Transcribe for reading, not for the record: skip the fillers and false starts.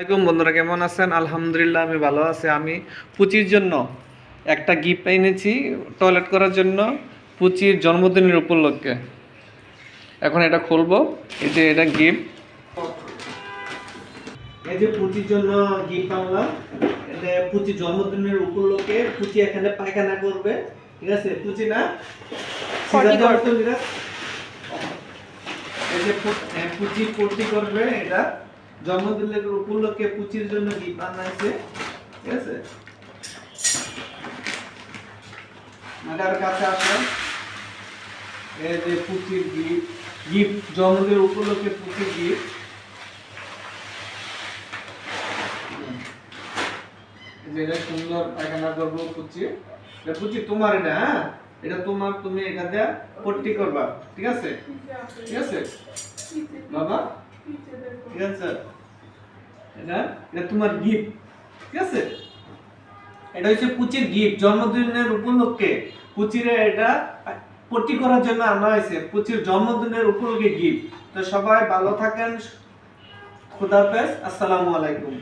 আসসালামাইকুম বন্ধুরা, কেমন আছেন? আলহামদুলিল্লাহ আমি ভালো আছি। আমি পুচির জন্য একটা গিফট এনেছি টয়লেট করার জন্য, পুচির জন্মদিনের উপলক্ষে। এখন এটা খুলবো। এই যে এটা গিফট, এই যে পুচির জন্য গিফট আনলাম। এটা পুচির জন্মদিনের উপলক্ষে পুচি এখানে পায়খানা করবে, ঠিক আছে? পুচি না এই যে পুচি পটি করবে, এটা জন্মদিনের উপলক্ষে পুচির জন্য গিফট আনাইছে, ঠিক আছে? মাদার কাছে আসো। এই যে পুচির গিফট জন্মদিনের উপলক্ষে পুচির গিফট। যেটা সুন্দর পায়খানা করবো পুচি। এটা পুচি তোমার, এটা হ্যাঁ, এটা তোমার, তুমি এটা দিয়ে পট্টি করবা, ঠিক আছে? ঠিক আছে বাবা, ঠিক আছে? এটা এটা তোমার গিফট, ঠিক আছে? এটা হচ্ছে পুচির গিফট জন্মদিনের উপলক্ষে। পুচিরে এটা পট্টি করার জন্য আনা হয়েছে, পুচির জন্মদিনের উপলক্ষে গিফট। তো সবাই ভালো থাকেন, খুদা হাফেজ, আসসালামু আলাইকুম।